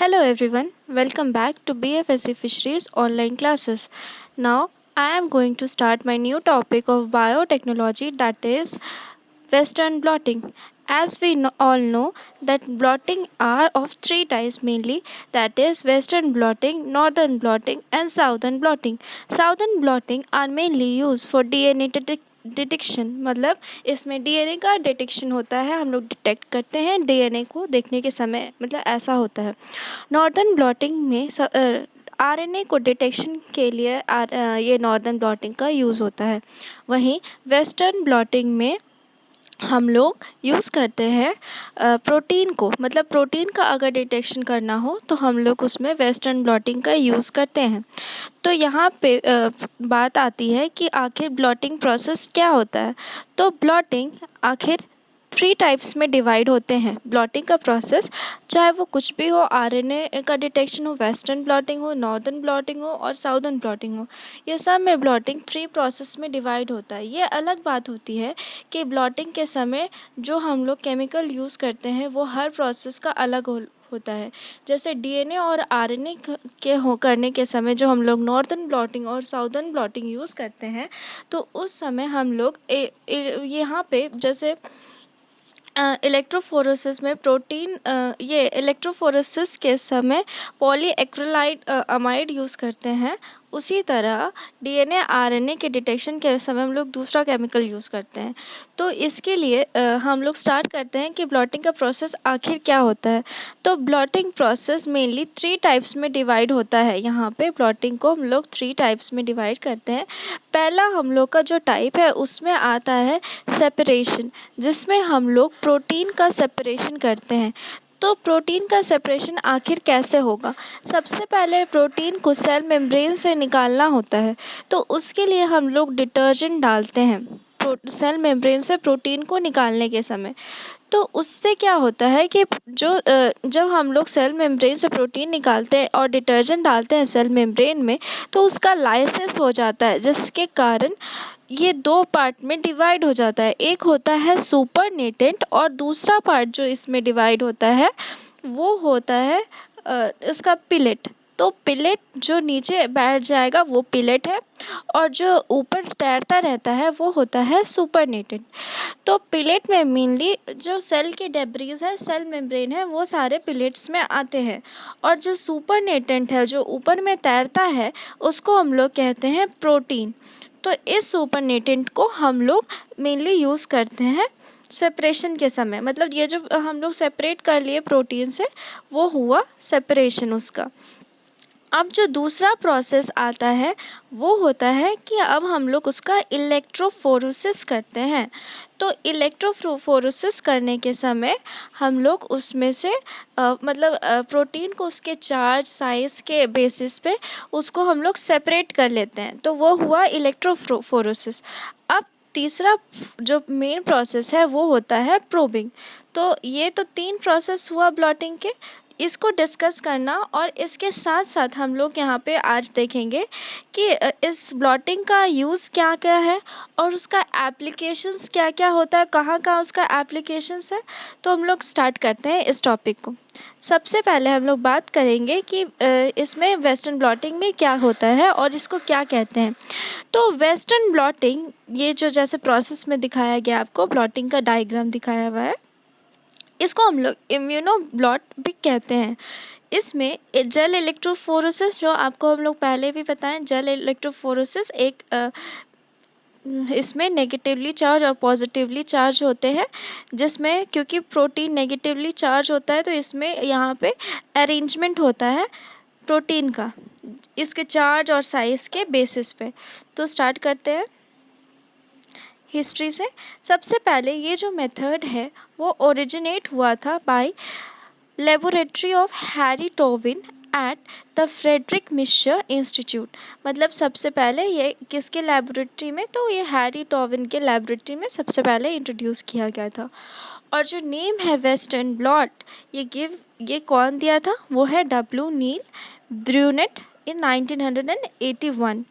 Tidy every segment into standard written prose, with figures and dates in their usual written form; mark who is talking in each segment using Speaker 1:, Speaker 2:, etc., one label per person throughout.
Speaker 1: Hello everyone, welcome back to BFSC Fisheries online classes. Now I am going to start my new topic of biotechnology, that is western blotting. As we all know that blotting are of three types mainly, that is western blotting, northern blotting and southern blotting. Southern blotting are mainly used for DNA detection, मतलब इसमें DNA का detection होता है, हम लोग detect करते हैं DNA को देखने के समय, मतलब ऐसा होता है। नॉर्दर्न ब्लॉटिंग में आरएनए को डिटेक्शन के लिए ये नॉर्दर्न ब्लॉटिंग का यूज़ होता है। वहीं वेस्टर्न ब्लॉटिंग में हम लोग यूज़ करते हैं प्रोटीन को, मतलब प्रोटीन का अगर डिटेक्शन करना हो तो हम लोग उसमें वेस्टर्न ब्लॉटिंग का यूज़ करते हैं। तो यहाँ पे बात आती है कि आखिर ब्लॉटिंग प्रोसेस क्या होता है। तो ब्लॉटिंग आखिर थ्री टाइप्स में डिवाइड होते हैं। ब्लॉटिंग का प्रोसेस चाहे वो कुछ भी हो, आरएनए का डिटेक्शन हो, वेस्टर्न ब्लॉटिंग हो, नॉर्दर्न ब्लॉटिंग हो और साउदर्न ब्लॉटिंग हो, ये सब में ब्लॉटिंग थ्री प्रोसेस में डिवाइड होता है। ये अलग बात होती है कि ब्लॉटिंग के समय जो हम लोग केमिकल यूज़ करते हैं वो हर प्रोसेस का अलग होता है। जैसे डीएनए और आरएनए करने के समय जो हम लोग नॉर्दर्न ब्लॉटिंग और साउदर्न ब्लॉटिंग यूज़ करते हैं, तो उस समय हम लोग यहाँ पे जैसे इलेक्ट्रोफोरेसिस में प्रोटीन ये इलेक्ट्रोफोरेसिस के समय पॉलीएक्रिलाइड अमाइड यूज़ करते हैं। उसी तरह डीएनए आरएनए के डिटेक्शन के समय हम लोग दूसरा केमिकल यूज़ करते हैं। तो इसके लिए हम लोग स्टार्ट करते हैं कि ब्लॉटिंग का प्रोसेस आखिर क्या होता है। तो blotting process mainly three types में डिवाइड होता है। यहाँ पे ब्लॉटिंग को हम लोग थ्री टाइप्स में डिवाइड करते हैं। पहला हम लोग का जो टाइप है उसमें आता है सेपरेशन, जिसमें हम लोग प्रोटीन का सेपरेशन करते हैं। तो प्रोटीन का सेपरेशन आखिर कैसे होगा? सबसे पहले प्रोटीन को सेल मेम्ब्रेन से निकालना होता है, तो उसके लिए हम लोग डिटर्जेंट डालते हैं सेल मेम्ब्रेन से प्रोटीन को निकालने के समय। तो उससे क्या होता है कि जब हम लोग सेल मेम्ब्रेन से प्रोटीन निकालते हैं और डिटर्जेंट डालते हैं सेल मेम्ब्रेन में, तो उसका लाइसिस हो जाता है, जिसके कारण ये दो पार्ट में डिवाइड हो जाता है। एक होता है सुपरनेटेंट और दूसरा पार्ट जो इसमें डिवाइड होता है वो होता है इसका पिलेट। तो पिलेट जो नीचे बैठ जाएगा वो पिलेट है, और जो ऊपर तैरता रहता है वो होता है सुपरनेटेंट। तो पिलेट में मेनली जो सेल के डेब्रीज है, सेल मेम्ब्रेन है, वो सारे पिलेट्स में आते हैं। और जो सुपरनेटेंट है जो ऊपर में तैरता है उसको हम लोग कहते हैं प्रोटीन। तो इस सुपरनेटेंट को हम लोग मेनली यूज़ करते हैं सेपरेशन के समय, मतलब ये जो हम लोग सेपरेट कर लिए प्रोटीन से, वो हुआ सेपरेशन उसका। अब जो दूसरा प्रोसेस आता है वो होता है कि अब हम लोग उसका इलेक्ट्रोफोरेसिस करते हैं। तो इलेक्ट्रोफोरेसिस करने के समय हम लोग उसमें से मतलब प्रोटीन को उसके चार्ज साइज़ के बेसिस पे उसको हम लोग सेपरेट कर लेते हैं, तो वो हुआ इलेक्ट्रोफोरेसिस। अब तीसरा जो मेन प्रोसेस है वो होता है प्रोबिंग। तो ये तो तीन प्रोसेस हुआ ब्लॉटिंग के, इसको डिस्कस करना, और इसके साथ साथ हम लोग यहाँ पे आज देखेंगे कि इस ब्लॉटिंग का यूज़ क्या क्या है और उसका एप्लीकेशंस क्या क्या होता है, कहाँ कहाँ उसका एप्लीकेशंस है। तो हम लोग स्टार्ट करते हैं इस टॉपिक को। सबसे पहले हम लोग बात करेंगे कि इसमें वेस्टर्न ब्लॉटिंग में क्या होता है और इसको क्या कहते हैं। तो वेस्टर्न ब्लॉटिंग, ये जो जैसे प्रोसेस में दिखाया गया आपको ब्लॉटिंग का डायग्राम दिखाया हुआ है, इसको हम लोग इम्यूनो ब्लॉट भी कहते हैं। इसमें जेल इलेक्ट्रोफोरेसिस, जो आपको हम लोग पहले भी बताएं, जेल इलेक्ट्रोफोरेसिस एक इसमें नेगेटिवली चार्ज और पॉजिटिवली चार्ज होते हैं, जिसमें क्योंकि प्रोटीन नेगेटिवली चार्ज होता है तो इसमें यहाँ पे अरेंजमेंट होता है प्रोटीन का इसके चार्ज और साइज़ के बेसिस पे। तो स्टार्ट करते हैं हिस्ट्री से। सबसे पहले ये जो मेथड है वो ओरिजिनेट हुआ था by laboratory of Harry Towbin at the Friedrich Miescher Institute. मतलब सबसे पहले ये किसके लेबोरेटरी में, तो ये हैरी टोविन के लेबोरेटरी में सबसे पहले इंट्रोड्यूस किया गया था। और जो नेम है वेस्टर्न ब्लॉट, ये कौन दिया था, वो है W Neal Burnette in 1981।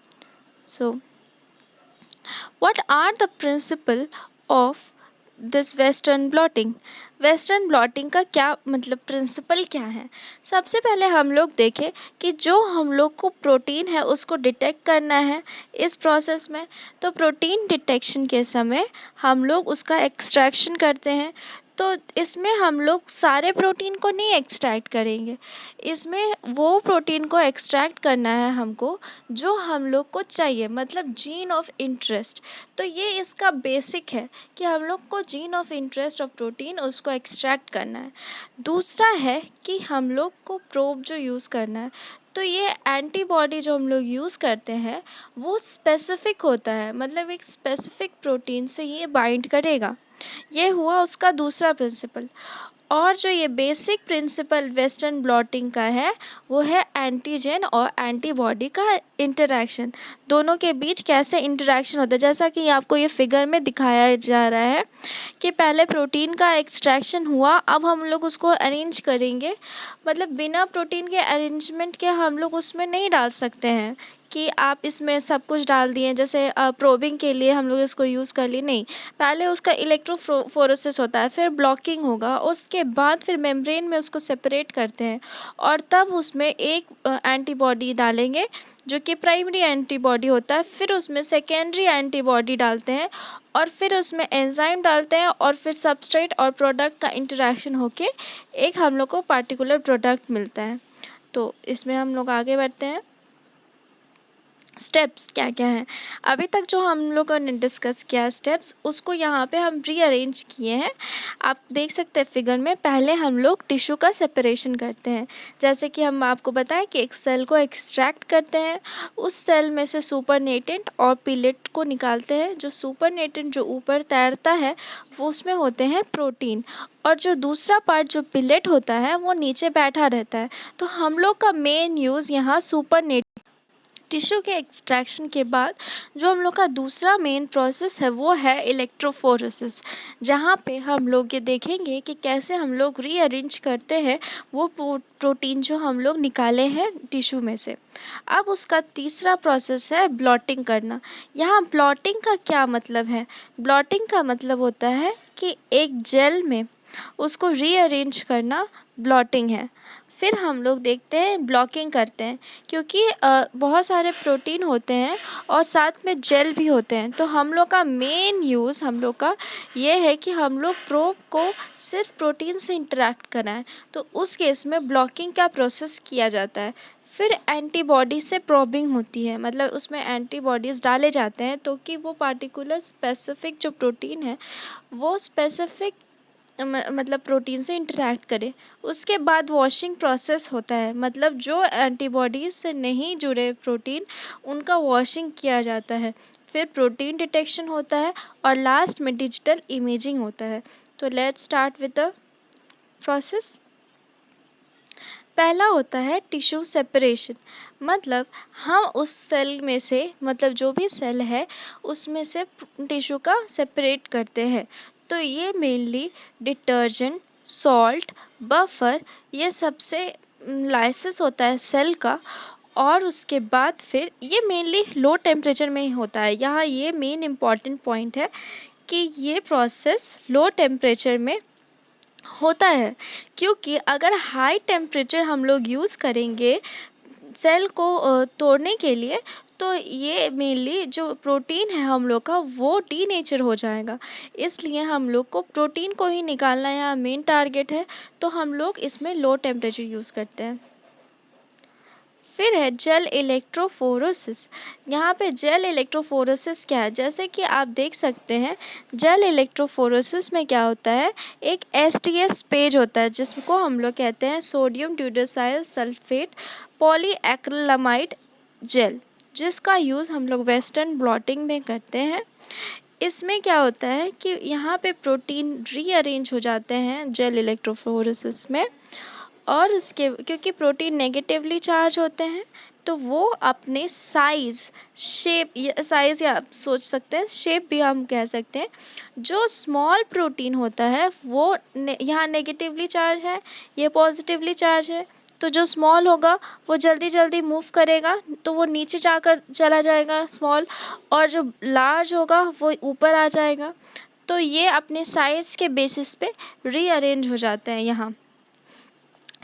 Speaker 1: So what are the principle of this western blotting. Western blotting का क्या मतलब, प्रिंसिपल क्या है? सबसे पहले हम लोग देखें कि जो हम लोग को प्रोटीन है उसको डिटेक्ट करना है इस प्रोसेस में। तो प्रोटीन डिटेक्शन के समय हम लोग उसका एक्सट्रैक्शन करते हैं। तो इसमें हम लोग सारे प्रोटीन को नहीं एक्सट्रैक्ट करेंगे, इसमें वो प्रोटीन को एक्सट्रैक्ट करना है हमको जो हम लोग को चाहिए, मतलब जीन ऑफ इंटरेस्ट। तो ये इसका बेसिक है कि हम लोग को gene of interest of protein उसको एक्सट्रैक्ट करना है। दूसरा है कि हम लोग को प्रोब जो यूज़ करना है, तो ये एंटीबॉडी जो हम लोग यूज़ करते हैं वो स्पेसिफिक होता है, मतलब एक स्पेसिफिक प्रोटीन से ये बाइंड करेगा। ये हुआ उसका दूसरा प्रिंसिपल। और जो ये बेसिक प्रिंसिपल वेस्टर्न ब्लॉटिंग का है वो है एंटीजन और एंटीबॉडी का इंटरैक्शन, दोनों के बीच कैसे इंटरैक्शन होता है। जैसा कि आपको ये फिगर में दिखाया जा रहा है कि पहले प्रोटीन का एक्सट्रैक्शन हुआ, अब हम लोग उसको अरेंज करेंगे, मतलब बिना प्रोटीन के अरेंजमेंट के हम लोग उसमें नहीं डाल सकते हैं कि आप इसमें सब कुछ डाल दिए, जैसे प्रोबिंग के लिए हम लोग इसको यूज़ कर लिए, नहीं। पहले उसका इलेक्ट्रोफोरेसिस होता है, फिर ब्लॉकिंग होगा, उसके बाद फिर मेम्ब्रेन में उसको सेपरेट करते हैं और तब उसमें एक एंटीबॉडी डालेंगे जो कि प्राइमरी एंटीबॉडी होता है, फिर उसमें सेकेंडरी एंटीबॉडी डालते हैं और फिर उसमें एंजाइम डालते हैं और फिर सबस्ट्रेट और प्रोडक्ट का इंटरेक्शन होके एक हम लोग को पार्टिकुलर प्रोडक्ट मिलता है। तो इसमें हम लोग आगे बढ़ते हैं। स्टेप्स क्या क्या हैं, अभी तक जो हम लोगों ने डिस्कस किया स्टेप्स, उसको यहाँ पे हम रीअरेंज किए हैं। आप देख सकते हैं फिगर में, पहले हम लोग टिश्यू का सेपरेशन करते हैं। जैसे कि हम आपको बताएं कि एक सेल को एक्सट्रैक्ट करते हैं, उस सेल में से सुपरनेटेंट और पिलेट को निकालते हैं। जो सुपरनेटेंट जो ऊपर तैरता है वो उसमें होते हैं प्रोटीन, और जो दूसरा पार्ट जो पिलेट होता है वो नीचे बैठा रहता है। तो हम लोग का मेन यूज़ यहाँ सुपरनेट टिश्यू के एक्सट्रैक्शन के बाद जो हम लोग का दूसरा मेन प्रोसेस है वो है इलेक्ट्रोफोरेसिस, जहाँ पे हम लोग ये देखेंगे कि कैसे हम लोग रीअरेंज करते हैं वो प्रोटीन जो हम लोग निकाले हैं टिश्यू में से। अब उसका तीसरा प्रोसेस है ब्लॉटिंग करना। यहाँ ब्लॉटिंग का क्या मतलब है? ब्लॉटिंग का मतलब होता है कि एक जेल में उसको रीअरेंज करना ब्लॉटिंग है। फिर हम लोग देखते हैं ब्लॉकिंग करते हैं, क्योंकि बहुत सारे प्रोटीन होते हैं और साथ में जेल भी होते हैं। तो हम लोग का मेन यूज़ हम लोग का ये है कि हम लोग प्रोब को सिर्फ प्रोटीन से इंटरेक्ट कराएं, तो उस केस में ब्लॉकिंग का प्रोसेस किया जाता है। फिर एंटीबॉडी से प्रोबिंग होती है, मतलब उसमें एंटीबॉडीज़ डाले जाते हैं तो कि वो पार्टिकुलर स्पेसिफिक जो प्रोटीन है वो स्पेसिफिक मतलब प्रोटीन से इंटरेक्ट करे। उसके बाद वॉशिंग प्रोसेस होता है, मतलब जो एंटीबॉडीज़ से नहीं जुड़े प्रोटीन उनका वॉशिंग किया जाता है। फिर प्रोटीन डिटेक्शन होता है और लास्ट में डिजिटल इमेजिंग होता है। तो let's start with the process. पहला होता है टिश्यू सेपरेशन, मतलब हम उस सेल में से, मतलब जो भी सेल है उसमें से टिश्यू का सेपरेट करते हैं। तो ये मेनली डिटर्जेंट, सॉल्ट, बफर, ये सबसे लाइसिस होता है सेल का। और उसके बाद फिर ये मेनली लो टेम्परेचर में ही होता है। यहाँ ये मेन इम्पॉर्टेंट पॉइंट है कि ये प्रोसेस लो टेम्परेचर में होता है, क्योंकि अगर हाई टेम्परेचर हम लोग यूज़ करेंगे सेल को तोड़ने के लिए, तो ये मेनली जो प्रोटीन है हम लोग का वो डीनेचर हो जाएगा। इसलिए हम लोग को प्रोटीन को ही निकालना यहाँ मेन टारगेट है, तो हम लोग इसमें लो टेम्परेचर यूज़ करते हैं। फिर है जेल इलेक्ट्रोफोरेसिस। यहाँ पे जेल इलेक्ट्रोफोरेसिस क्या है, जैसे कि आप देख सकते हैं जेल इलेक्ट्रोफोरेसिस में क्या होता है, एक एसटीएस पेज होता है जिसको हम लोग कहते हैं सोडियम ट्यूडोसाइल सल्फेट पॉलीएक्रिलामाइड जेल, जिसका यूज़ हम लोग वेस्टर्न ब्लॉटिंग में करते हैं। इसमें क्या होता है कि यहाँ पे प्रोटीन रीअरेंज हो जाते हैं जेल इलेक्ट्रोफोरेसिस में, और उसके क्योंकि प्रोटीन नेगेटिवली चार्ज होते हैं तो वो अपने साइज़, शेप, या साइज़ या आप सोच सकते हैं शेप भी हम कह सकते हैं। जो स्मॉल प्रोटीन होता है वो यहाँ नेगेटिवली चार्ज है, ये पॉजिटिवली चार्ज है। तो जो स्मॉल होगा वो जल्दी जल्दी मूव करेगा तो वो नीचे जाकर चला जाएगा स्मॉल, और जो लार्ज होगा वो ऊपर आ जाएगा। तो ये अपने साइज़ के बेसिस पे रीअरेंज हो जाते हैं यहाँ।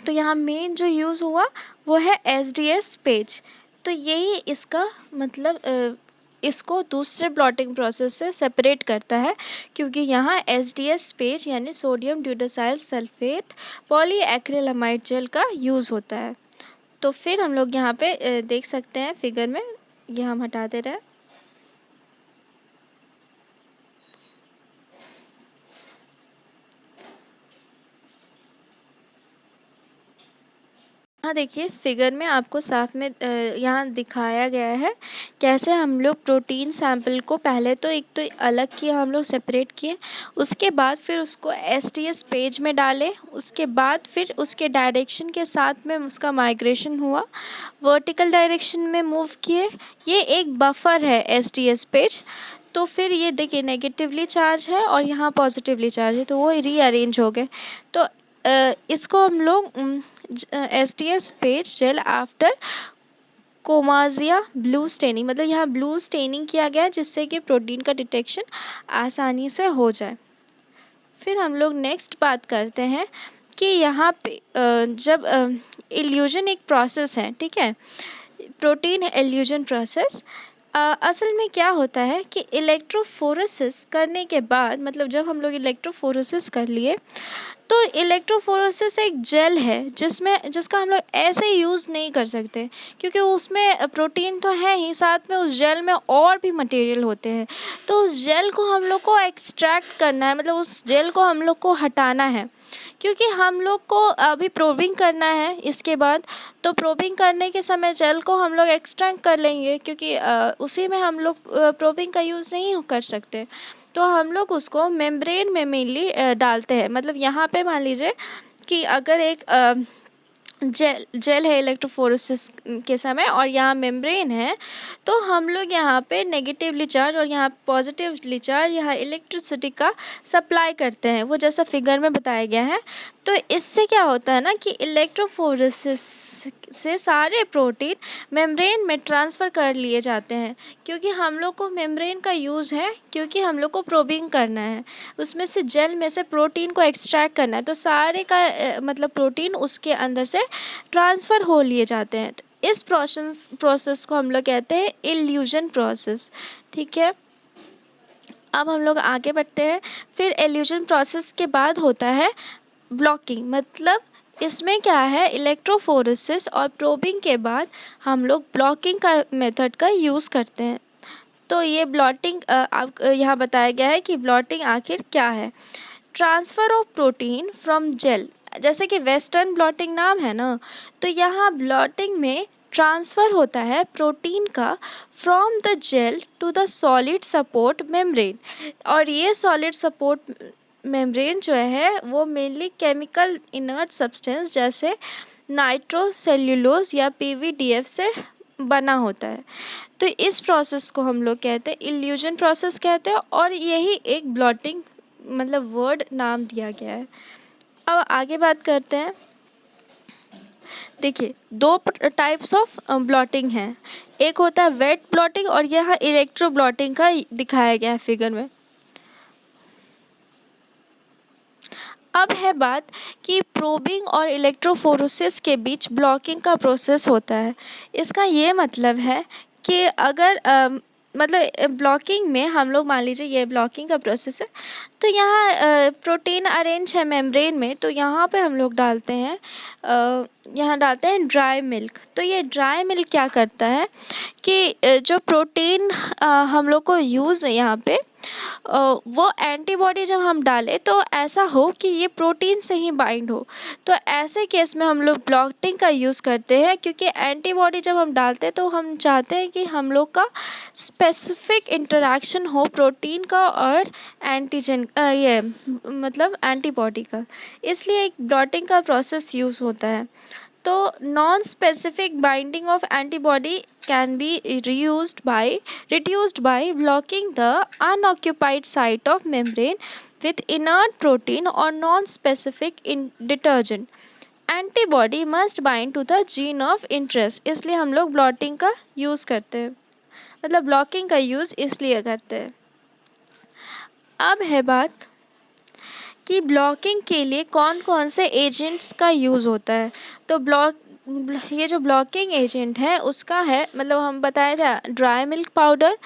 Speaker 1: तो यहाँ मेन जो यूज़ हुआ वो है एसडीएस पेज। तो यही इसका मतलब इसको दूसरे ब्लॉटिंग प्रोसेस से सेपरेट करता है, क्योंकि यहाँ एसडीएस पेज यानी सोडियम ड्यूटासाइल सल्फेट पॉलीएक्रिलामाइड जेल का यूज़ होता है। तो फिर हम लोग यहाँ पे देख सकते हैं फिगर में, ये हम हटा दे रहे हैं। हाँ, देखिए फिगर में आपको साफ में यहाँ दिखाया गया है कैसे हम लोग प्रोटीन सैंपल को पहले तो एक तो अलग किया, हम लोग सेपरेट किए, उसके बाद फिर उसको एसटीएस पेज में डाले, उसके बाद फिर उसके डायरेक्शन के साथ में उसका माइग्रेशन हुआ, वर्टिकल डायरेक्शन में मूव किए। ये एक बफर है एसटीएस पेज। तो फिर ये देखिए नेगेटिवली चार्ज है और यहाँ पॉजिटिवली चार्ज है, तो वो रीअरेंज हो गए। तो इसको हम लोग SDS page gel after Coomassie blue staining, मतलब यहाँ ब्लू स्टेनिंग किया गया है जिससे कि प्रोटीन का डिटेक्शन आसानी से हो जाए। फिर हम लोग नेक्स्ट बात करते हैं कि यहाँ पे जब इल्यूजन एक प्रोसेस है, ठीक है, प्रोटीन इल्यूजन प्रोसेस। असल में क्या होता है कि इलेक्ट्रोफोरेसिस करने के बाद, मतलब जब हम लोग इलेक्ट्रोफोरेसिस कर लिए, तो इलेक्ट्रोफोरेसिस एक जेल है जिसका हम लोग ऐसे ही यूज़ नहीं कर सकते, क्योंकि उसमें प्रोटीन तो है ही, साथ में उस जेल में और भी मटेरियल होते हैं। तो उस जेल को हम लोग को एक्सट्रैक्ट करना है, मतलब उस जेल को हम लोग को हटाना है, क्योंकि हम लोग को अभी प्रोबिंग करना है इसके बाद। तो प्रोबिंग करने के समय जेल को हम लोग एक्सट्रैक्ट कर लेंगे, क्योंकि उसी में हम लोग प्रोबिंग का यूज़ नहीं कर सकते। तो हम लोग उसको मेम्ब्रेन में मेनली डालते हैं। मतलब यहाँ पे मान लीजिए कि अगर एक जेल है इलेक्ट्रोफोरेसिस के समय और यहाँ मेम्ब्रेन है, तो हम लोग यहाँ पे नेगेटिवली चार्ज और यहाँ पॉजिटिवली चार्ज, यहाँ इलेक्ट्रिसिटी का सप्लाई करते हैं, वो जैसा फिगर में बताया गया है। तो इससे क्या होता है ना कि इलेक्ट्रोफोरेसिस से सारे प्रोटीन मेम्ब्रेन में ट्रांसफ़र कर लिए जाते हैं, क्योंकि हम लोग को मेम्ब्रेन का यूज़ है, क्योंकि हम लोग को प्रोबिंग करना है, उसमें से जेल में से प्रोटीन को एक्सट्रैक्ट करना है। तो सारे का मतलब प्रोटीन उसके अंदर से ट्रांसफ़र हो लिए जाते हैं। तो इस प्रोसेस को हम लोग कहते हैं इल्यूजन प्रोसेस, ठीक है। अब हम लोग आगे बढ़ते हैं। फिर इल्यूजन प्रोसेस के बाद होता है ब्लॉकिंग। मतलब इसमें क्या है, इलेक्ट्रोफोरेसिस और प्रोबिंग के बाद हम लोग ब्लॉकिंग का मेथड का यूज़ करते हैं। तो ये ब्लॉटिंग आप यहाँ बताया गया है कि ब्लॉटिंग आखिर क्या है। Transfer of protein from gel, जैसे कि वेस्टर्न ब्लॉटिंग नाम है ना, तो यहाँ ब्लॉटिंग में ट्रांसफ़र होता है प्रोटीन का from the gel to the solid support membrane. और ये सॉलिड सपोर्ट मेम्ब्रेन जो है वो मेनली केमिकल इनर्ट सब्सटेंस जैसे नाइट्रोसेल्युलोज या पीवीडीएफ से बना होता है। तो इस प्रोसेस को हम लोग कहते हैं इल्यूजन प्रोसेस कहते हैं, और यही एक ब्लॉटिंग मतलब वर्ड नाम दिया गया है। अब आगे बात करते हैं। देखिए दो टाइप्स ऑफ ब्लॉटिंग हैं, एक होता है वेट ब्लॉटिंग और यहाँ इलेक्ट्रो ब्लॉटिंग का दिखाया गया है फिगर में। अब है बात कि प्रोबिंग और इलेक्ट्रोफोरेसिस के बीच ब्लॉकिंग का प्रोसेस होता है। इसका ये मतलब है कि अगर मतलब ब्लॉकिंग में हम लोग मान लीजिए ये ब्लॉकिंग का प्रोसेस है, तो यहाँ प्रोटीन अरेंज है मेम्ब्रेन में, तो यहाँ पे हम लोग डालते हैं यहाँ डालते हैं ड्राई मिल्क। तो ये ड्राई मिल्क क्या करता है कि जो प्रोटीन हम लोग को यूज़ है यहाँ पे, वो एंटीबॉडी जब हम डालें तो ऐसा हो कि ये प्रोटीन से ही बाइंड हो। तो ऐसे केस में हम लोग ब्लॉटिंग का यूज़ करते हैं, क्योंकि एंटीबॉडी जब हम डालते हैं तो हम चाहते हैं कि हम लोग का स्पेसिफिक इंटरेक्शन हो प्रोटीन का और एंटीजन ये मतलब एंटीबॉडी का, इसलिए एक ब्लॉटिंग का प्रोसेस यूज़ होता है। तो non specific binding of antibody can be reduced by blocking the unoccupied site of membrane with inert protein or non-specific detergent. Antibody must bind to the gene of interest, इसलिए हम लोग blotting का use करते हैं, मतलब blocking का use इसलिए करते हैं। अब है बात कि ब्लॉकिंग के लिए कौन कौन से एजेंट्स का यूज़ होता है। तो ये जो ब्लॉकिंग एजेंट है उसका है, मतलब हम बताए थे ड्राई मिल्क पाउडर,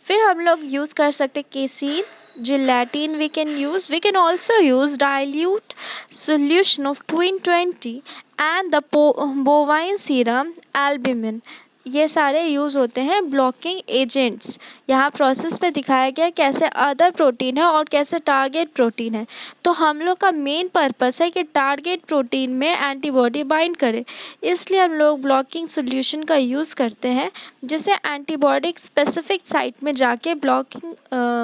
Speaker 1: फिर हम लोग यूज़ कर सकते casein, gelatin we can also use dilute solution of twin 20 and the bovine serum albumin। ये सारे यूज़ होते हैं ब्लॉकिंग एजेंट्स। यहाँ प्रोसेस में दिखाया गया कैसे अदर प्रोटीन है और कैसे टारगेट प्रोटीन है। तो हम लोग का मेन पर्पस है कि टारगेट प्रोटीन में एंटीबॉडी बाइंड करे, इसलिए हम लोग ब्लॉकिंग सॉल्यूशन का यूज़ करते हैं, जिससे एंटीबॉडी स्पेसिफिक साइट में जाके ब्लॉकिंग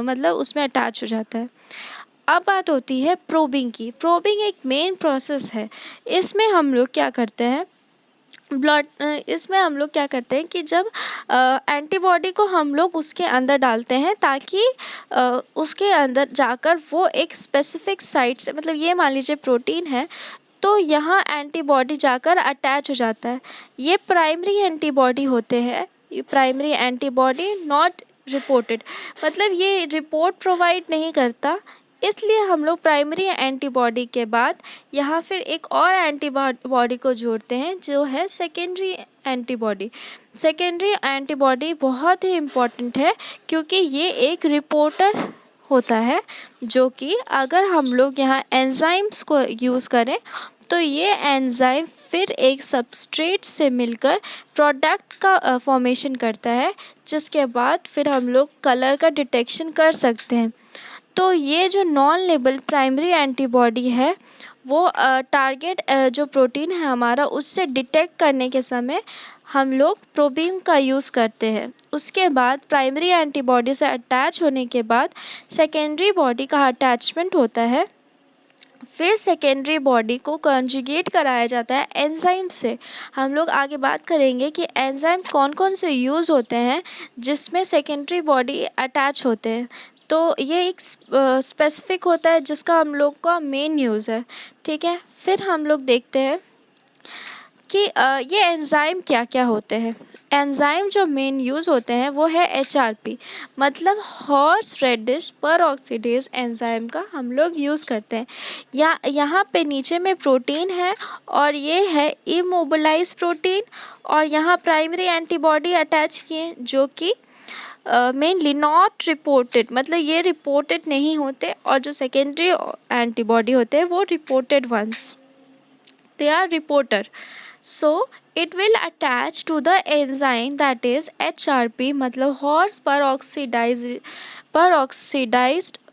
Speaker 1: मतलब उसमें अटैच हो जाता है। अब बात होती है प्रोबिंग की। प्रोबिंग एक मेन प्रोसेस है। इसमें हम लोग क्या करते हैं, इसमें हम लोग क्या करते हैं कि जब एंटीबॉडी को हम लोग उसके अंदर डालते हैं ताकि उसके अंदर जाकर वो एक स्पेसिफिक साइट से, मतलब ये मान लीजिए प्रोटीन है तो यहाँ एंटीबॉडी जाकर अटैच हो जाता है। ये प्राइमरी एंटीबॉडी होते हैं। ये प्राइमरी एंटीबॉडी नॉट रिपोर्टेड, मतलब ये रिपोर्ट प्रोवाइड नहीं करता, इसलिए हम लोग प्राइमरी एंटीबॉडी के बाद यहाँ फिर एक और एंटीबॉडी को जोड़ते हैं जो है सेकेंडरी एंटीबॉडी। सेकेंडरी एंटीबॉडी बहुत ही इम्पॉर्टेंट है क्योंकि ये एक रिपोर्टर होता है, जो कि अगर हम लोग यहाँ एंजाइम्स को यूज़ करें तो ये एंजाइम फिर एक सबस्ट्रेट से मिलकर प्रोडक्ट का फॉर्मेशन करता है, जिसके बाद फिर हम लोग कलर का डिटेक्शन कर सकते हैं। तो ये जो नॉन लेबल प्राइमरी एंटीबॉडी है वो टारगेट जो प्रोटीन है हमारा उससे डिटेक्ट करने के समय हम लोग प्रोबिंग का यूज़ करते हैं। उसके बाद प्राइमरी एंटीबॉडी से अटैच होने के बाद सेकेंडरी बॉडी का अटैचमेंट होता है। फिर सेकेंडरी बॉडी को कॉन्जुगेट कराया जाता है एंजाइम से। हम लोग आगे बात करेंगे कि एंजाइम कौन कौन से यूज़ होते हैं जिसमें सेकेंडरी बॉडी अटैच होते हैं। तो ये एक स्पेसिफिक होता है जिसका हम लोग का मेन यूज़ है, ठीक है। फिर हम लोग देखते हैं कि ये एंजाइम क्या क्या होते हैं। एंजाइम जो मेन यूज़ होते हैं वो है HRP, मतलब हॉर्स रेडिश पर ऑक्सीडेज एंजाइम का हम लोग यूज़ करते हैं। यहाँ पे नीचे में प्रोटीन है और ये है इमोबिलाइज प्रोटीन, और यहाँ प्राइमरी एंटीबॉडी अटैच किए जो कि मेनली नॉट रिपोर्टेड, मतलब ये रिपोर्टेड नहीं होते, और जो सेकेंडरी एंटीबॉडी होते हैं वो reported once, they are reporter. So it will attach to the enzyme that is HRP, मतलब horse peroxidized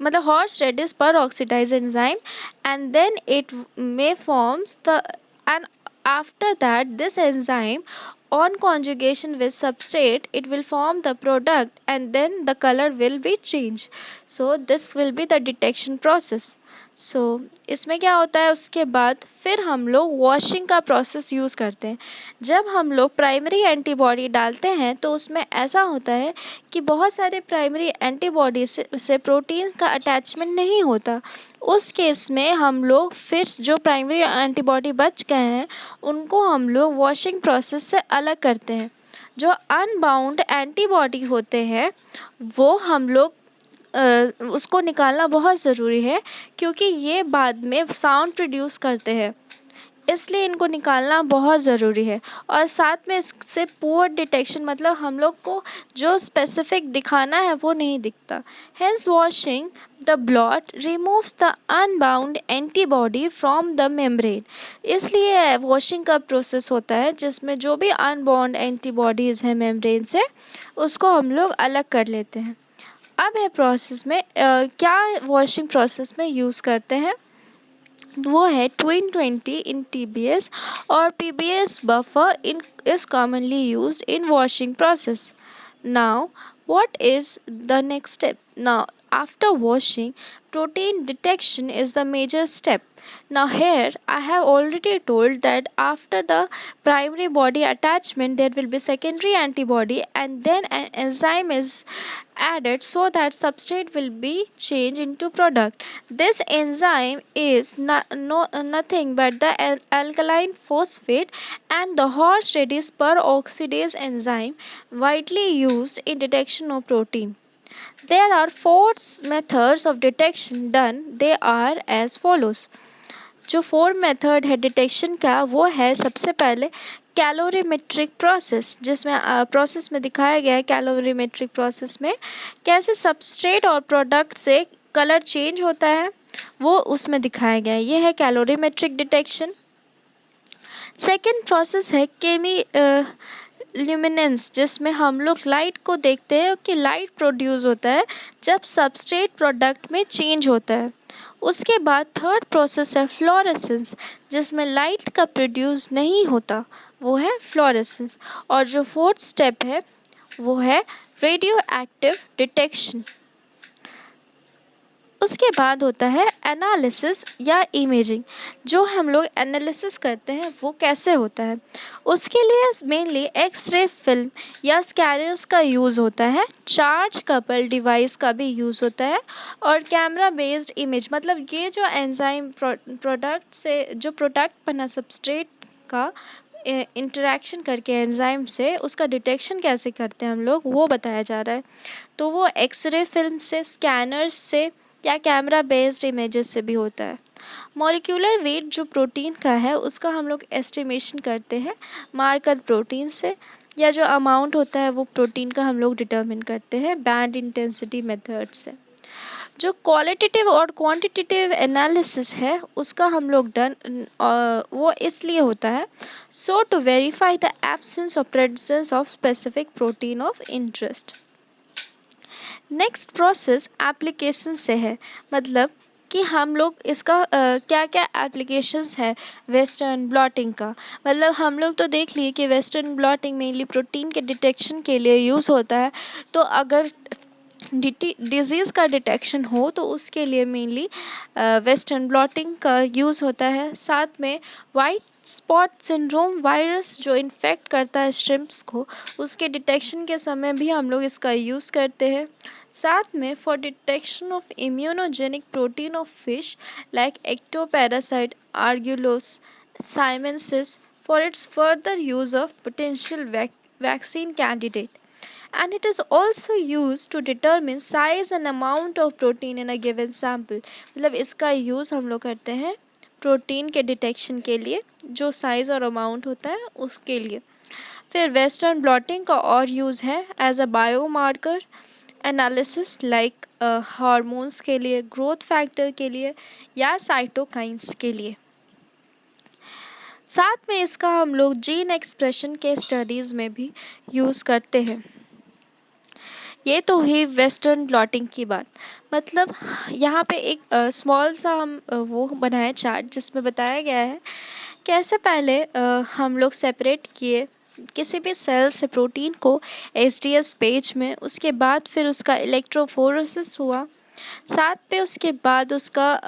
Speaker 1: मतलब horse radish peroxidase enzyme, and then it may forms the, and after that this enzyme on conjugation with substrate it will form the product and then the color will be changed. So this will be the detection process. इसमें क्या होता है, उसके बाद फिर हम लोग washing का प्रोसेस यूज़ करते हैं। जब हम लोग प्राइमरी एंटीबॉडी डालते हैं तो उसमें ऐसा होता है कि बहुत सारे प्राइमरी एंटीबॉडी से प्रोटीन का अटैचमेंट नहीं होता। उस केस में हम लोग फिर जो प्राइमरी एंटीबॉडी बच गए हैं उनको हम लोग वॉशिंग प्रोसेस से अलग करते हैं। जो अनबाउंड एंटीबॉडी होते हैं वो हम लोग उसको निकालना बहुत ज़रूरी है क्योंकि ये बाद में साउंड प्रोड्यूस करते हैं, इसलिए इनको निकालना बहुत ज़रूरी है। और साथ में इससे पुअर डिटेक्शन, मतलब हम लोग को जो स्पेसिफिक दिखाना है वो नहीं दिखता। Hence washing the blot removes the unbound antibody from the membrane. इसलिए वॉशिंग का प्रोसेस होता है जिसमें जो भी अनबाउंड एंटीबॉडीज़ हैं मेम्ब्रेन से उसको हम लोग अलग कर लेते हैं। अब है प्रोसेस में क्या वॉशिंग प्रोसेस में यूज़ करते हैं, वो है ट्विन 20 इन TBS और PBS buffer in is commonly used in washing process. Now what is the next step? Now after washing, protein detection is the major step. Now here I have already told that after the primary body attachment there will be secondary antibody and then an enzyme is added so that substrate will be changed into product. This enzyme is nothing but the alkaline phosphate and the horse radish peroxidase enzyme widely used in detection of protein. There are four methods of detection done. They are as follows. जो four method है detection का वो है सबसे पहले calorimetric process, जिसमें process में दिखाया गया है कैलोरीमेट्रिक प्रोसेस में कैसे सबस्ट्रेट और प्रोडक्ट से कलर चेंज होता है, वो उसमें दिखाया गया है। ये है कैलोरीमेट्रिक डिटेक्शन। सेकेंड प्रोसेस है केमी ल्यूमिनेंस, जिसमें हम लोग लाइट को देखते हैं कि लाइट प्रोड्यूस होता है जब सबस्ट्रेट प्रोडक्ट में चेंज होता है। उसके बाद थर्ड प्रोसेस है फ्लोरेसेंस, जिसमें लाइट का प्रोड्यूस नहीं होता, वो है फ्लोरेसेंस। और जो फोर्थ स्टेप है वो है रेडियो एक्टिव डिटेक्शन। उसके बाद होता है एनालिसिस या इमेजिंग। जो हम लोग एनालिसिस करते हैं वो कैसे होता है, उसके लिए मेनली एक्सरे फिल्म या स्कैनर्स का यूज़ होता है, चार्ज कपल डिवाइस का भी यूज़ होता है, और कैमरा बेस्ड इमेज। मतलब ये जो एंजाइम प्रोडक्ट से जो प्रोडक्ट बना सबस्ट्रेट का इंटरेक्शन करके एंजाइम से उसका डिटेक्शन कैसे करते हैं हम लोग, वो बताया जा रहा है। तो वो एक्सरे फिल्म से, स्कैनर्स से या कैमरा बेस्ड इमेजेस से भी होता है। मॉलिक्यूलर वेट जो प्रोटीन का है उसका हम लोग एस्टिमेशन करते हैं मार्कर प्रोटीन से, या जो अमाउंट होता है वो प्रोटीन का हम लोग डिटरमिन करते हैं बैंड इंटेंसिटी मेथड से। जो क्वालिटेटिव और क्वांटिटेटिव एनालिसिस है उसका हम लोग वो इसलिए होता है सो टू वेरीफाई द एब्सेंस और presence of specific protein of interest. Next process application से है, मतलब कि हम लोग इसका क्या क्या एप्लीकेशंस है वेस्टर्न ब्लॉटिंग का। मतलब हम लोग तो देख लिए कि वेस्टर्न ब्लॉटिंग मेनली प्रोटीन के डिटेक्शन के लिए यूज़ होता है। तो अगर डिजीज़ का डिटेक्शन हो तो उसके लिए मेनली वेस्टर्न ब्लॉटिंग का यूज़ होता है। साथ में वाइट स्पॉट सिंड्रोम वायरस जो इन्फेक्ट करता है श्रिम्प्स को, उसके डिटेक्शन के समय भी हम लोग इसका यूज़ करते हैं। साथ में for detection of immunogenic protein of fish like ectoparasite Argulus siamensis for its further use of potential vaccine candidate. And it is also used to determine size and amount of protein in a given sample। मतलब इसका use हम लोग करते हैं protein के detection के लिए, जो साइज़ और अमाउंट होता है उसके लिए। फिर वेस्टर्न ब्लॉटिंग का और यूज़ है as a biomarker analysis like hormones के लिए, ग्रोथ फैक्टर के लिए, या साइटोकाइंस के लिए। साथ में इसका हम लोग जीन एक्सप्रेशन के स्टडीज़ में भी यूज़ करते हैं। ये तो हुई वेस्टर्न ब्लॉटिंग की बात। मतलब यहाँ पे एक स्मॉल सा हम वो बनाया चार्ट जिसमें बताया गया है कैसे पहले हम लोग सेपरेट किए किसी भी सेल से प्रोटीन को एसडीएस पेज में, उसके बाद फिर उसका इलेक्ट्रोफोरेसिस हुआ, साथ पे उसके बाद उसका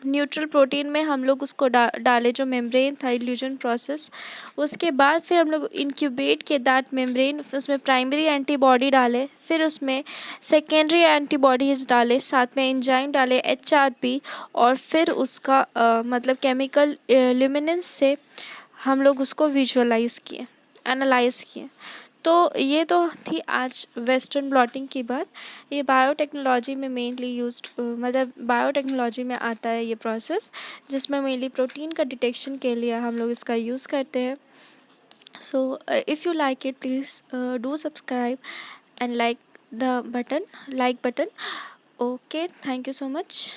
Speaker 1: न्यूट्रल प्रोटीन में हम लोग उसको डाले जो मेम्ब्रेन था, इल्यूजन प्रोसेस। उसके बाद फिर हम लोग इंक्यूबेट किए दैट मेम्ब्रेन, उसमें प्राइमरी एंटीबॉडी डाले, फिर उसमें सेकेंडरी एंटीबॉडीज़ डाले, साथ में एंजाइम डाले एचआरपी, और फिर उसका मतलब केमिकल ल्यूमिनेंस से हम लोग उसको विजुअलाइज किए, एनालाइज किए। तो ये तो थी आज वेस्टर्न ब्लॉटिंग की बात। ये बायोटेक्नोलॉजी में मेनली यूज्ड, मतलब बायोटेक्नोलॉजी में आता है ये प्रोसेस, जिसमें मेनली प्रोटीन का डिटेक्शन के लिए हम लोग इसका यूज़ करते हैं। So if you like it please do subscribe and like the button, like button. Okay, thank you so much.